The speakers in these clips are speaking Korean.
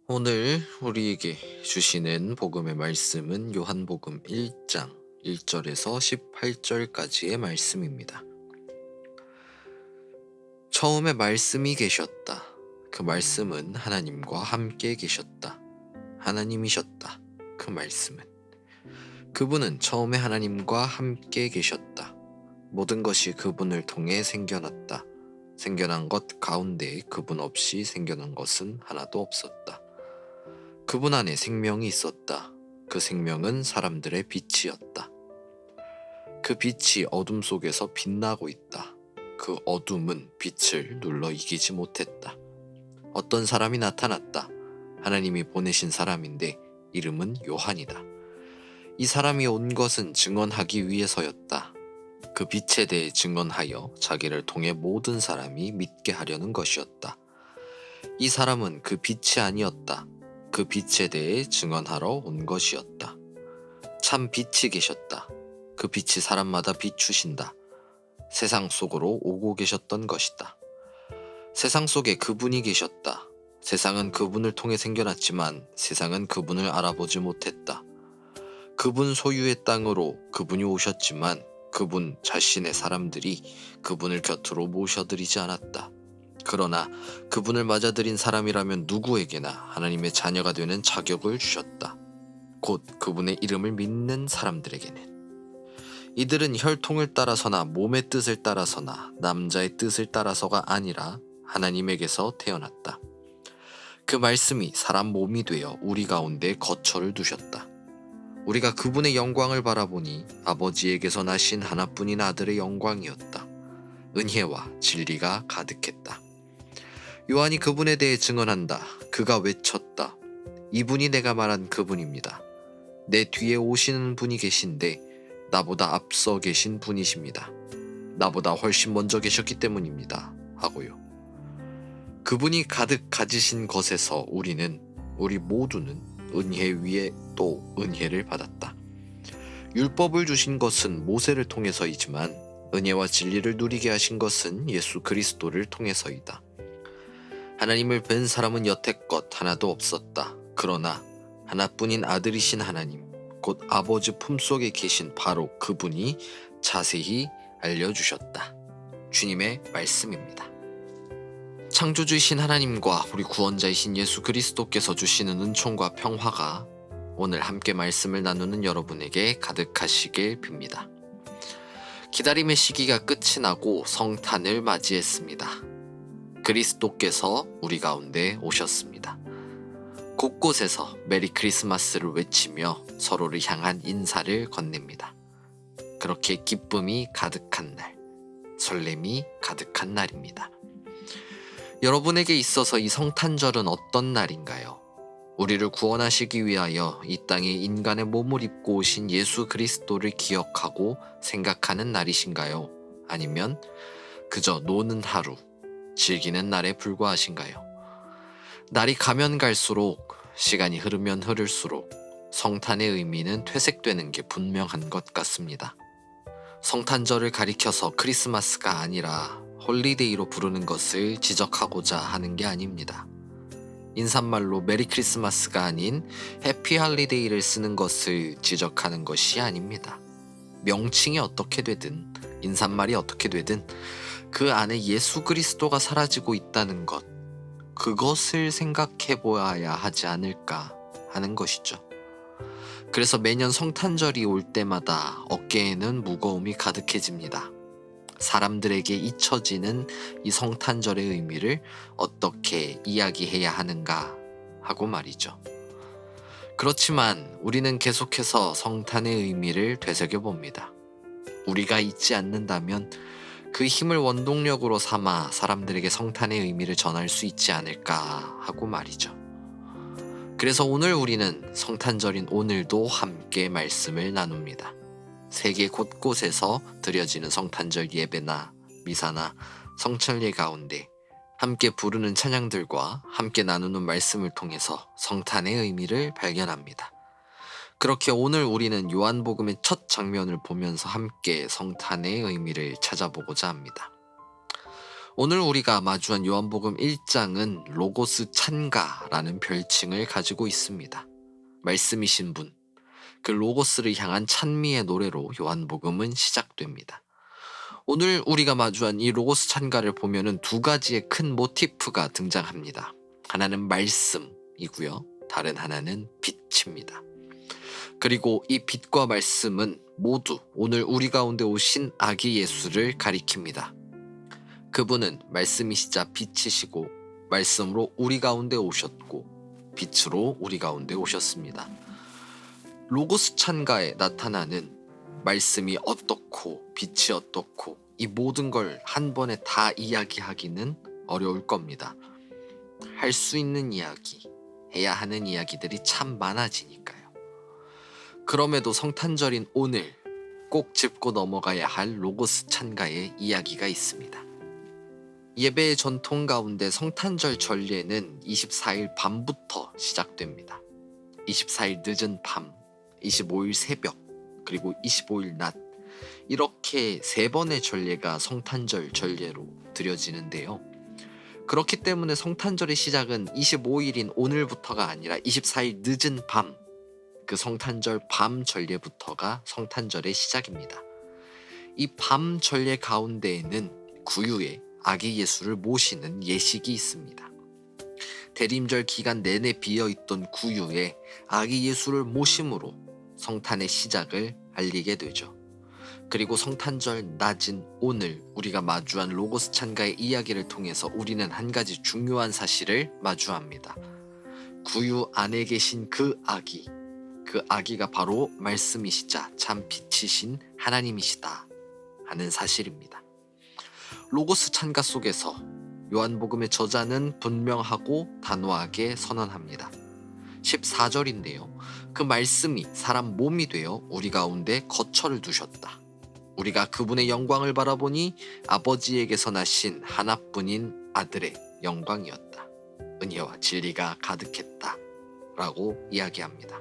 오늘 우리에게 주시는 복음의 말씀은 요한복음 1장 1절에서 18절까지의 말씀입니다. 처음에 말씀이 계셨다. 그 말씀은 하나님과 함께 계셨다. 하나님이셨다. 그 말씀은. 그분은 처음에 하나님과 함께 계셨다. 모든 것이 그분을 통해 생겨났다. 생겨난 것 가운데 그분 없이 생겨난 것은 하나도 없었다. 그분 안에 생명이 있었다. 그 생명은 사람들의 빛이었다. 그 빛이 어둠 속에서 빛나고 있다. 그 어둠은 빛을 눌러 이기지 못했다. 어떤 사람이 나타났다. 하나님이 보내신 사람인데 이름은 요한이다. 이 사람이 온 것은 증언하기 위해서였다. 그 빛에 대해 증언하여 자기를 통해 모든 사람이 믿게 하려는 것이었다. 이 사람은 그 빛이 아니었다. 그 빛에 대해 증언하러 온 것이었다. 참 빛이 계셨다. 그 빛이 사람마다 비추신다. 세상 속으로 오고 계셨던 것이다. 세상 속에 그분이 계셨다. 세상은 그분을 통해 생겨났지만 세상은 그분을 알아보지 못했다. 그분 소유의 땅으로 그분이 오셨지만 그분 자신의 사람들이 그분을 곁으로 모셔들이지 않았다. 그러나 그분을 맞아들인 사람이라면 누구에게나 하나님의 자녀가 되는 자격을 주셨다. 곧 그분의 이름을 믿는 사람들에게는. 이들은 혈통을 따라서나 몸의 뜻을 따라서나 남자의 뜻을 따라서가 아니라 하나님에게서 태어났다. 그 말씀이 사람 몸이 되어 우리 가운데 거처를 두셨다. 우리가 그분의 영광을 바라보니 아버지에게서 나신 하나뿐인 아들의 영광이었다. 은혜와 진리가 가득했다. 요한이 그분에 대해 증언한다. 그가 외쳤다. 이분이 내가 말한 그분입니다. 내 뒤에 오시는 분이 계신데 나보다 앞서 계신 분이십니다. 나보다 훨씬 먼저 계셨기 때문입니다. 하고요. 그분이 가득 가지신 것에서 우리 모두는 은혜 위에 또 은혜를 받았다. 율법을 주신 것은 모세를 통해서이지만 은혜와 진리를 누리게 하신 것은 예수 그리스도를 통해서이다. 하나님을 뵌 사람은 여태껏 하나도 없었다. 그러나 하나뿐인 아들이신 하나님, 곧 아버지 품속에 계신 바로 그분이 자세히 알려주셨다. 주님의 말씀입니다. 창조주이신 하나님과 우리 구원자이신 예수 그리스도께서 주시는 은총과 평화가 오늘 함께 말씀을 나누는 여러분에게 가득하시길 빕니다. 기다림의 시기가 끝이 나고 성탄을 맞이했습니다. 그리스도께서 우리 가운데 오셨습니다. 곳곳에서 메리 크리스마스를 외치며 서로를 향한 인사를 건넵니다. 그렇게 기쁨이 가득한 날, 설렘이 가득한 날입니다. 여러분에게 있어서 이 성탄절은 어떤 날인가요? 우리를 구원하시기 위하여 이 땅에 인간의 몸을 입고 오신 예수 그리스도를 기억하고 생각하는 날이신가요? 아니면 그저 노는 하루, 즐기는 날에 불과하신가요? 날이 가면 갈수록, 시간이 흐르면 흐를수록 성탄의 의미는 퇴색되는 게 분명한 것 같습니다. 성탄절을 가리켜서 크리스마스가 아니라 홀리데이로 부르는 것을 지적하고자 하는 게 아닙니다. 인사말로 메리 크리스마스가 아닌 해피 할리데이를 쓰는 것을 지적하는 것이 아닙니다. 명칭이 어떻게 되든 인사말이 어떻게 되든 그 안에 예수 그리스도가 사라지고 있다는 것, 그것을 생각해 보아야 하지 않을까 하는 것이죠. 그래서 매년 성탄절이 올 때마다 어깨에는 무거움이 가득해집니다. 사람들에게 잊혀지는 이 성탄절의 의미를 어떻게 이야기해야 하는가 하고 말이죠. 그렇지만 우리는 계속해서 성탄의 의미를 되새겨봅니다. 우리가 잊지 않는다면 그 힘을 원동력으로 삼아 사람들에게 성탄의 의미를 전할 수 있지 않을까 하고 말이죠. 그래서 오늘 우리는 성탄절인 오늘도 함께 말씀을 나눕니다. 세계 곳곳에서 드려지는 성탄절 예배나 미사나 성천례 가운데 함께 부르는 찬양들과 함께 나누는 말씀을 통해서 성탄의 의미를 발견합니다. 그렇게 오늘 우리는 요한복음의 첫 장면을 보면서 함께 성탄의 의미를 찾아보고자 합니다. 오늘 우리가 마주한 요한복음 1장은 로고스 찬가라는 별칭을 가지고 있습니다. 말씀이신 분, 그 로고스를 향한 찬미의 노래로 요한복음은 시작됩니다. 오늘 우리가 마주한 이 로고스 찬가를 보면은 두 가지의 큰 모티프가 등장합니다. 하나는 말씀이고요. 다른 하나는 빛입니다. 그리고 이 빛과 말씀은 모두 오늘 우리 가운데 오신 아기 예수를 가리킵니다. 그분은 말씀이시자 빛이시고 말씀으로 우리 가운데 오셨고 빛으로 우리 가운데 오셨습니다. 로고스 찬가에 나타나는 말씀이 어떻고 빛이 어떻고 이 모든 걸 한 번에 다 이야기하기는 어려울 겁니다. 할 수 있는 이야기, 해야 하는 이야기들이 참 많아지니까요. 그럼에도 성탄절인 오늘 꼭 짚고 넘어가야 할 로고스 찬가의 이야기가 있습니다. 예배의 전통 가운데 성탄절 전례는 24일 밤부터 시작됩니다. 24일 늦은 밤, 25일 새벽, 그리고 25일 낮, 이렇게 세 번의 전례가 성탄절 전례로 드려지는데요. 그렇기 때문에 성탄절의 시작은 25일인 오늘부터가 아니라 24일 늦은 밤, 그 성탄절 밤 전례부터가 성탄절의 시작입니다. 이 밤 전례 가운데에는 구유에 아기 예수를 모시는 예식이 있습니다. 대림절 기간 내내 비어있던 구유에 아기 예수를 모심으로 성탄의 시작을 알리게 되죠. 그리고 성탄절 낮은 오늘 우리가 마주한 로고스 찬가의 이야기를 통해서 우리는 한 가지 중요한 사실을 마주합니다. 구유 안에 계신 그 아기가 바로 말씀이시자 참 빛이신 하나님이시다 하는 사실입니다. 로고스 찬가 속에서 요한복음의 저자는 분명하고 단호하게 선언합니다. 14절인데요. 그 말씀이 사람 몸이 되어 우리 가운데 거처를 두셨다. 우리가 그분의 영광을 바라보니 아버지에게서 나신 하나뿐인 아들의 영광이었다. 은혜와 진리가 가득했다. 라고 이야기합니다.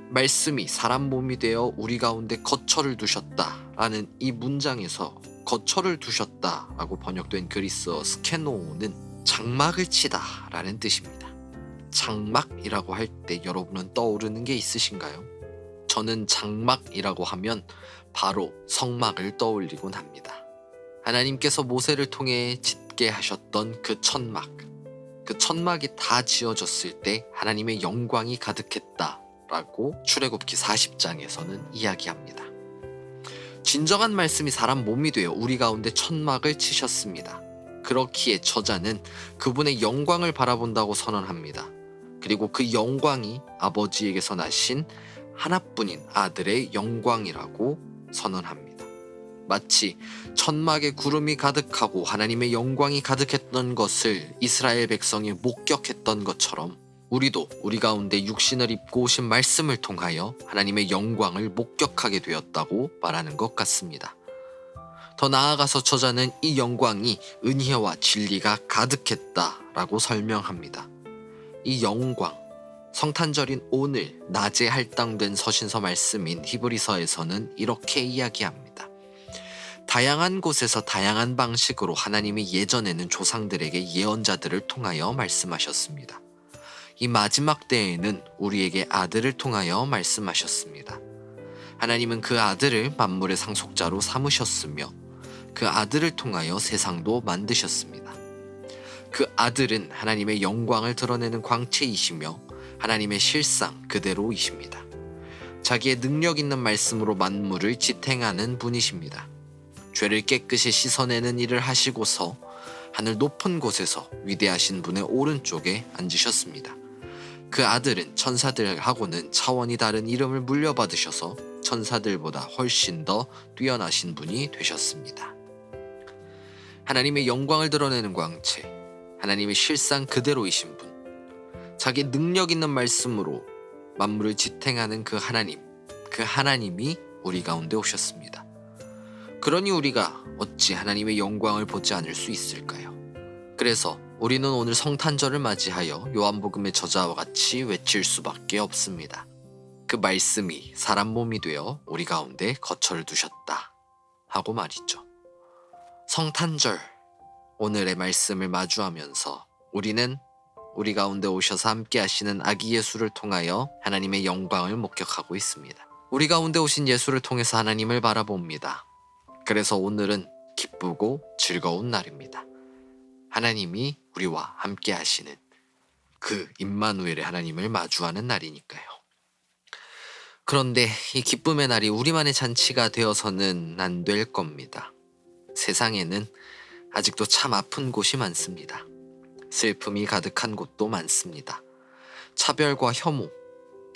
말씀이 사람 몸이 되어 우리 가운데 거처를 두셨다. 라는 이 문장에서 거처를 두셨다 라고 번역된 그리스어 스케노는 장막을 치다 라는 뜻입니다. 장막이라고 할 때 여러분은 떠오르는 게 있으신가요? 저는 장막이라고 하면 바로 성막을 떠올리곤 합니다. 하나님께서 모세를 통해 짓게 하셨던 그 천막, 그 천막이 다 지어졌을 때 하나님의 영광이 가득했다 라고 출애굽기 40장에서는 이야기합니다. 진정한 말씀이 사람 몸이 되어 우리 가운데 천막을 치셨습니다. 그렇기에 저자는 그분의 영광을 바라본다고 선언합니다. 그리고 그 영광이 아버지에게서 나신 하나뿐인 아들의 영광이라고 선언합니다. 마치 천막에 구름이 가득하고 하나님의 영광이 가득했던 것을 이스라엘 백성이 목격했던 것처럼 우리도 우리 가운데 육신을 입고 오신 말씀을 통하여 하나님의 영광을 목격하게 되었다고 말하는 것 같습니다. 더 나아가서 저자는 이 영광이 은혜와 진리가 가득했다라고 설명합니다. 이 영광, 성탄절인 오늘 낮에 할당된 서신서 말씀인 히브리서에서는 이렇게 이야기합니다. 다양한 곳에서 다양한 방식으로 하나님이 예전에는 조상들에게 예언자들을 통하여 말씀하셨습니다. 이 마지막 때에는 우리에게 아들을 통하여 말씀하셨습니다. 하나님은 그 아들을 만물의 상속자로 삼으셨으며 그 아들을 통하여 세상도 만드셨습니다. 그 아들은 하나님의 영광을 드러내는 광채이시며 하나님의 실상 그대로이십니다. 자기의 능력 있는 말씀으로 만물을 지탱하는 분이십니다. 죄를 깨끗이 씻어내는 일을 하시고서 하늘 높은 곳에서 위대하신 분의 오른쪽에 앉으셨습니다. 그 아들은 천사들하고는 차원이 다른 이름을 물려받으셔서 천사들보다 훨씬 더 뛰어나신 분이 되셨습니다. 하나님의 영광을 드러내는 광채, 하나님의 실상 그대로이신 분, 자기 능력 있는 말씀으로 만물을 지탱하는 그 하나님이 우리 가운데 오셨습니다. 그러니 우리가 어찌 하나님의 영광을 보지 않을 수 있을까요? 그래서 우리는 오늘 성탄절을 맞이하여 요한복음의 저자와 같이 외칠 수밖에 없습니다. 그 말씀이 사람 몸이 되어 우리 가운데 거처를 두셨다 하고 말이죠. 성탄절, 오늘의 말씀을 마주하면서 우리는 우리 가운데 오셔서 함께 하시는 아기 예수를 통하여 하나님의 영광을 목격하고 있습니다. 우리 가운데 오신 예수를 통해서 하나님을 바라봅니다. 그래서 오늘은 기쁘고 즐거운 날입니다. 하나님이 우리와 함께 하시는 그 임마누엘의 하나님을 마주하는 날이니까요. 그런데 이 기쁨의 날이 우리만의 잔치가 되어서는 안 될 겁니다. 세상에는 아직도 참 아픈 곳이 많습니다. 슬픔이 가득한 곳도 많습니다. 차별과 혐오,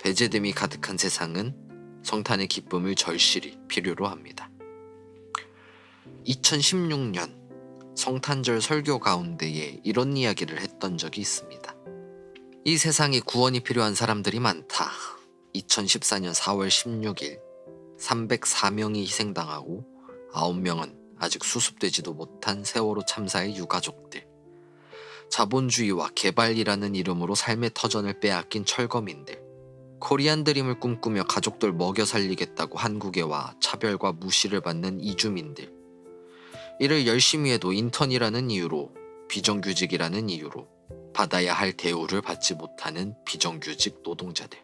배제됨이 가득한 세상은 성탄의 기쁨을 절실히 필요로 합니다. 2016년 성탄절 설교 가운데에 이런 이야기를 했던 적이 있습니다. 이 세상에 구원이 필요한 사람들이 많다. 2014년 4월 16일 304명이 희생당하고 9명은 아직 수습되지도 못한 세월호 참사의 유가족들, 자본주의와 개발이라는 이름으로 삶의 터전을 빼앗긴 철거민들, 코리안 드림을 꿈꾸며 가족들 먹여 살리겠다고 한국에 와 차별과 무시를 받는 이주민들, 이를 열심히 해도 인턴이라는 이유로, 비정규직이라는 이유로 받아야 할 대우를 받지 못하는 비정규직 노동자들,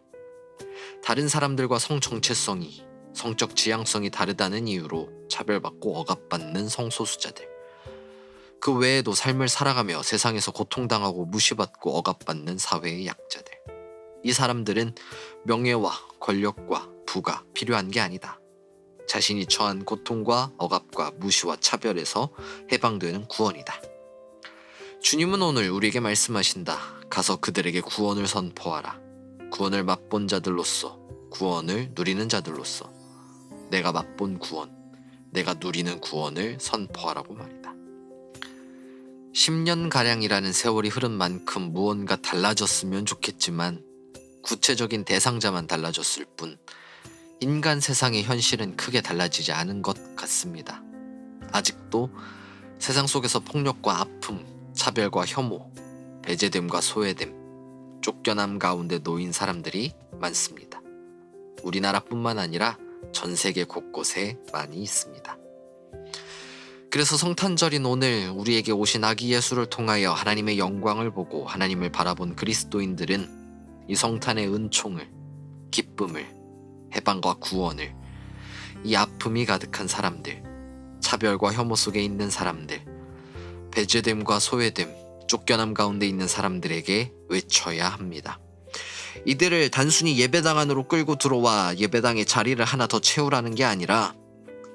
다른 사람들과 성 정체성이, 성적 지향성이 다르다는 이유로 차별받고 억압받는 성소수자들, 그 외에도 삶을 살아가며 세상에서 고통당하고 무시받고 억압받는 사회의 약자들. 이 사람들은 명예와 권력과 부가 필요한 게 아니다. 자신이 처한 고통과 억압과 무시와 차별에서 해방되는 구원이다. 주님은 오늘 우리에게 말씀하신다. 가서 그들에게 구원을 선포하라. 구원을 맛본 자들로서, 구원을 누리는 자들로서 내가 맛본 구원, 내가 누리는 구원을 선포하라고 말이다. 10년가량이라는 세월이 흐른 만큼 무언가 달라졌으면 좋겠지만 구체적인 대상자만 달라졌을 뿐 인간 세상의 현실은 크게 달라지지 않은 것 같습니다. 아직도 세상 속에서 폭력과 아픔, 차별과 혐오, 배제됨과 소외됨, 쫓겨남 가운데 놓인 사람들이 많습니다. 우리나라뿐만 아니라 전 세계 곳곳에 많이 있습니다. 그래서 성탄절인 오늘 우리에게 오신 아기 예수를 통하여 하나님의 영광을 보고 하나님을 바라본 그리스도인들은 이 성탄의 은총을, 기쁨을, 해방과 구원을, 이 아픔이 가득한 사람들, 차별과 혐오 속에 있는 사람들, 배제됨과 소외됨, 쫓겨남 가운데 있는 사람들에게 외쳐야 합니다. 이들을 단순히 예배당 안으로 끌고 들어와 예배당의 자리를 하나 더 채우라는 게 아니라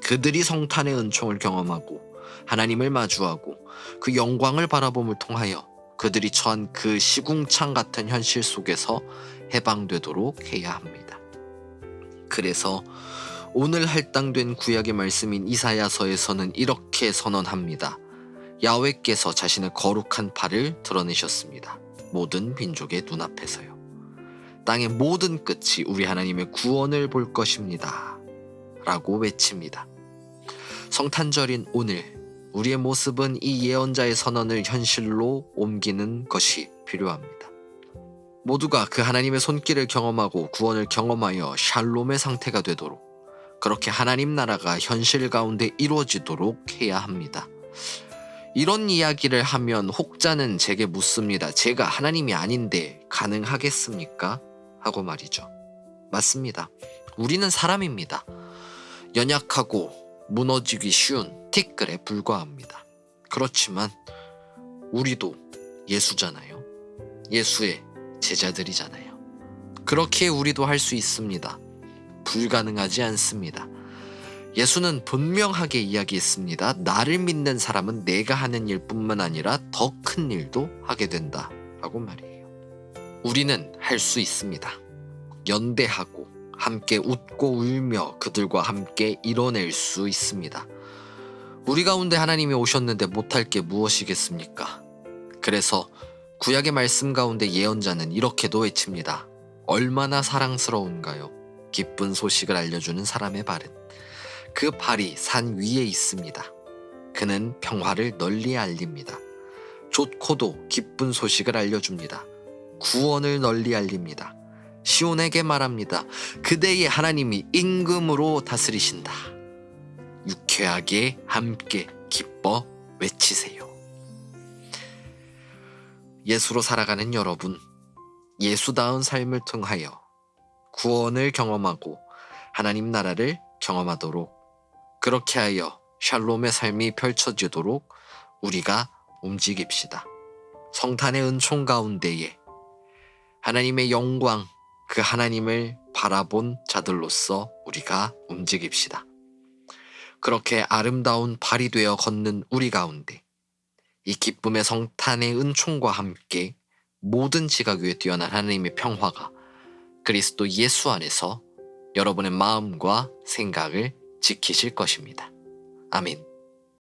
그들이 성탄의 은총을 경험하고 하나님을 마주하고 그 영광을 바라봄을 통하여 그들이 처한 그 시궁창 같은 현실 속에서 해방되도록 해야 합니다. 그래서 오늘 할당된 구약의 말씀인 이사야서에서는 이렇게 선언합니다. 야훼께서 자신의 거룩한 팔을 드러내셨습니다. 모든 민족의 눈앞에서요. 땅의 모든 끝이 우리 하나님의 구원을 볼 것입니다. 라고 외칩니다. 성탄절인 오늘 우리의 모습은 이 예언자의 선언을 현실로 옮기는 것이 필요합니다. 모두가 그 하나님의 손길을 경험하고 구원을 경험하여 샬롬의 상태가 되도록, 그렇게 하나님 나라가 현실 가운데 이루어지도록 해야 합니다. 이런 이야기를 하면 혹자는 제게 묻습니다. 제가 하나님이 아닌데 가능하겠습니까? 하고 말이죠. 맞습니다. 우리는 사람입니다. 연약하고 무너지기 쉬운 티끌에 불과합니다. 그렇지만 우리도 예수잖아요. 예수의 제자들이잖아요. 그렇게 우리도 할 수 있습니다. 불가능하지 않습니다. 예수는 분명하게 이야기했습니다. 나를 믿는 사람은 내가 하는 일뿐만 아니라 더 큰 일도 하게 된다 라고 말이에요. 우리는 할 수 있습니다. 연대하고 함께 웃고 울며 그들과 함께 이뤄낼 수 있습니다. 우리 가운데 하나님이 오셨는데 못할 게 무엇이겠습니까? 그래서 구약의 말씀 가운데 예언자는 이렇게도 외칩니다. 얼마나 사랑스러운가요? 기쁜 소식을 알려주는 사람의 발은 그 발이 산 위에 있습니다. 그는 평화를 널리 알립니다. 좋고도 기쁜 소식을 알려줍니다. 구원을 널리 알립니다. 시온에게 말합니다. 그대의 하나님이 임금으로 다스리신다. 유쾌하게 함께 기뻐 외치세요. 예수로 살아가는 여러분, 예수다운 삶을 통하여 구원을 경험하고 하나님 나라를 경험하도록, 그렇게 하여 샬롬의 삶이 펼쳐지도록 우리가 움직입시다. 성탄의 은총 가운데에 하나님의 영광, 그 하나님을 바라본 자들로서 우리가 움직입시다. 그렇게 아름다운 발이 되어 걷는 우리 가운데 이 기쁨의 성탄의 은총과 함께 모든 지각 위에 뛰어난 하나님의 평화가 그리스도 예수 안에서 여러분의 마음과 생각을 지키실 것입니다. 아멘.